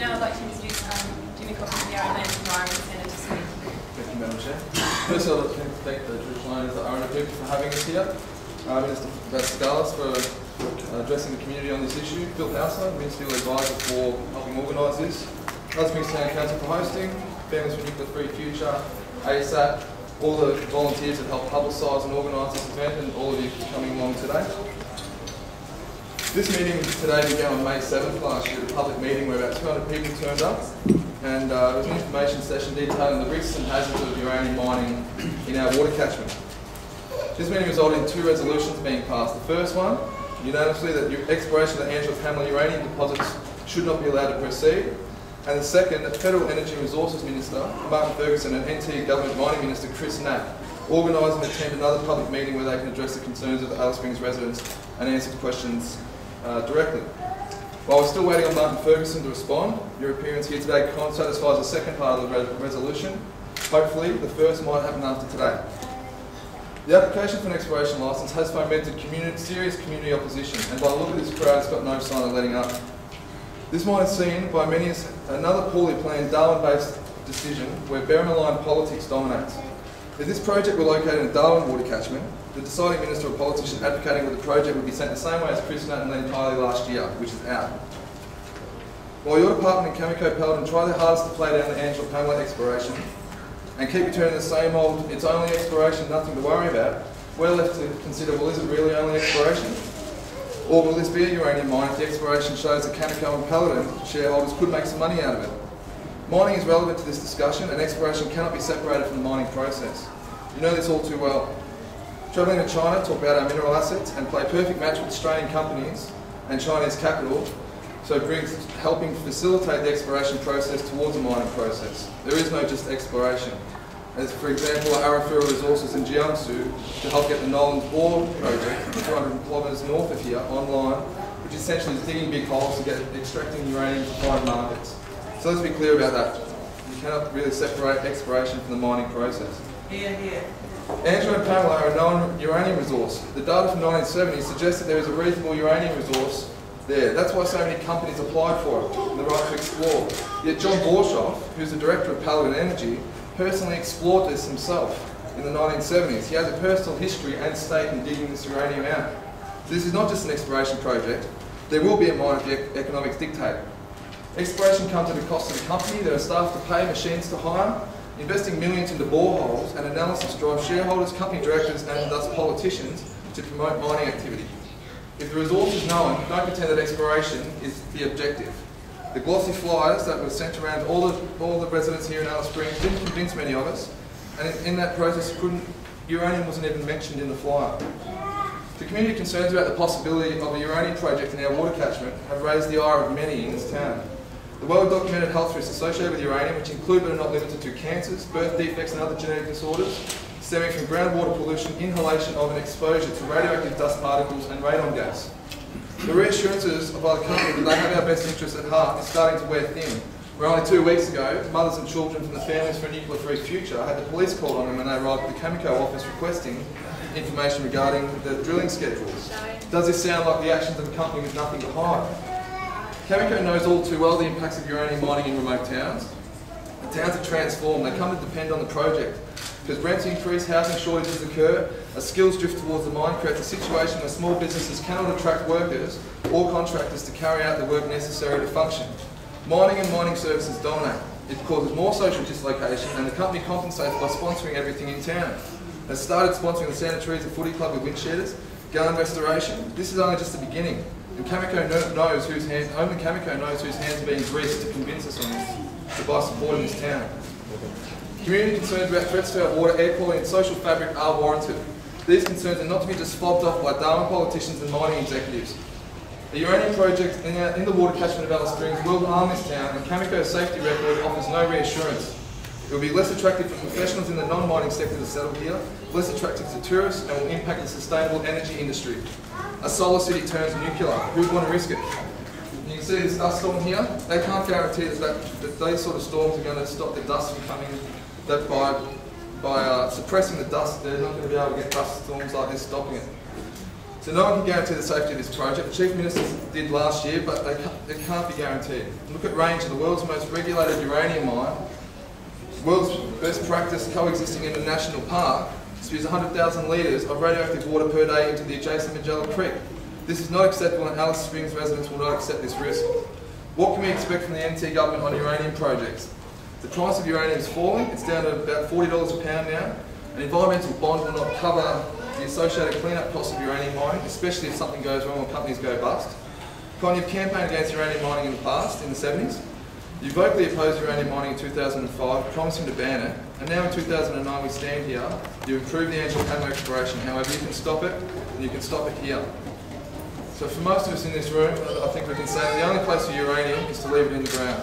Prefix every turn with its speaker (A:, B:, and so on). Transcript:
A: now I'd like to introduce Jimmy Cox, the Land Environment Centre to speak.
B: Thank you, Madam Chair. First, I'd like to thank the traditional owners, the owner people, for having us here. Minister Vatskalis for addressing the community on this issue. Phil Houser, Ministerial Advisor, for helping organise this. Husbands Town Council for hosting. Families for Nuclear Free Future, ASAP, all the volunteers that helped publicise and organise this event, and all of you for coming along today. This meeting today began on May 7th last year, a public meeting where about 200 people turned up, and it was an information session detailing the risks and hazards of uranium mining in our water catchment. This meeting resulted in 2 resolutions being passed. The first one, unanimously, that exploration of the Angela-Pamela uranium deposits should not be allowed to proceed, and the second, that Federal Energy and Resources Minister Martin Ferguson and NT Government Mining Minister Chris Knapp organise and attend another public meeting where they can address the concerns of the Alice Springs residents and answer questions directly. While we're still waiting on Martin Ferguson to respond, your appearance here today satisfies the second part of the resolution. Hopefully, the first might happen after today. The application for an exploration licence has fomented serious community opposition, and by the look of this crowd, it's got no sign of letting up. This might be seen by many as another poorly planned Darwin-based decision where Berriman-aligned politics dominates. If this project were located in a Darwin water catchment, the deciding minister or politician advocating that the project would be sent the same way as Chris Knapp and Len Tiley last year, which is out. While your department and Cameco and Paladin try their hardest to play down the Angela-Pamela exploration and keep returning the same old, it's only exploration, nothing to worry about, we're left to consider, well, is it really only exploration? Or will this be a uranium mine if the exploration shows that Cameco and Paladin shareholders could make some money out of it? Mining is relevant to this discussion, and exploration cannot be separated from the mining process. You know this all too well. Travelling to China, talk about our mineral assets and play perfect match with Australian companies and Chinese capital, so helping facilitate the exploration process towards a mining process. There is no just exploration. As for example, Arafura Resources in Jiangsu to help get the Nolan's ore project 200 kilometres north of here online, which essentially is digging big holes to get extracting uranium to find markets. So let's be clear about that. You cannot really separate exploration from the mining process. Angela and Pamela are a known uranium resource. The data from 1970 suggests that there is a reasonable uranium resource there. That's why so many companies applied for it, and the right to explore. Yet John Borshoff, who's the director of Paladin Energy, personally explored this himself in the 1970s. He has a personal history and stake in digging this uranium out. So this is not just an exploration project. There will be a mine if the economics dictate. Exploration comes at a cost to the company. There are staff to pay, machines to hire. Investing millions into boreholes and analysis drives shareholders, company directors and thus politicians to promote mining activity. If the resource is known, don't pretend that exploration is the objective. The glossy flyers that were sent around all the residents here in Alice Springs didn't convince many of us, and in that process uranium wasn't even mentioned in the flyer. The community concerns about the possibility of a uranium project in our water catchment have raised the ire of many in this town. The well-documented health risks associated with uranium, which include but are not limited to cancers, birth defects and other genetic disorders, stemming from groundwater pollution, inhalation of and exposure to radioactive dust particles and radon gas. The reassurances of our company that they have our best interests at heart is starting to wear thin. Where only 2 weeks ago, mothers and children from the Families for a Nuclear Free Future had the police called on them when they arrived at the Cameco office requesting information regarding the drilling schedules. Does this sound like the actions of a company with nothing to hide? Cameco knows all too well the impacts of uranium mining in remote towns. The towns are transformed, they come to depend on the project. Because rents increase, housing shortages occur, as skills drift towards the mine creates a situation where small businesses cannot attract workers or contractors to carry out the work necessary to function. Mining and mining services dominate. It causes more social dislocation, and the company compensates by sponsoring everything in town. They started sponsoring the Sanitaries and Footy Club with windshedders, gun restoration. This is only just the beginning. And Cameco knows whose hands, only Cameco knows whose hands are being greased to convince us on this, to buy support in this town. Community concerns about threats to our water, air quality and social fabric are warranted. These concerns are not to be just fobbed off by Darwin politicians and mining executives. The uranium project in the water catchment of Alice Springs will harm this town, and Cameco's safety record offers no reassurance. It will be less attractive for professionals in the non-mining sector to settle here, less attractive to tourists, and will impact the sustainable energy industry. A solar city turns nuclear. Who would want to risk it? You can see this dust storm here. They can't guarantee that these sort of storms are going to stop the dust from coming. That by suppressing the dust, they're not going to be able to get dust storms like this stopping it. So no one can guarantee the safety of this project. The Chief Minister did last year, but it can't be guaranteed. Look at Ranger, the world's most regulated uranium mine, world's best practice coexisting in a national park, spews 100,000 litres of radioactive water per day into the adjacent Magellan Creek. This is not acceptable, and Alice Springs residents will not accept this risk. What can we expect from the NT government on uranium projects? The price of uranium is falling. It's down to about $40 a pound now. An environmental bond will not cover the associated clean-up costs of uranium mining, especially if something goes wrong or companies go bust. You've campaigned against uranium mining in the past, in the 70s. You vocally opposed uranium mining in 2005, promising to ban it, and now in 2009 we stand here. You improved the Angela-Pamela exploration. However, you can stop it, and you can stop it here. So for most of us in this room, I think we can say the only place for uranium is to leave it in the ground.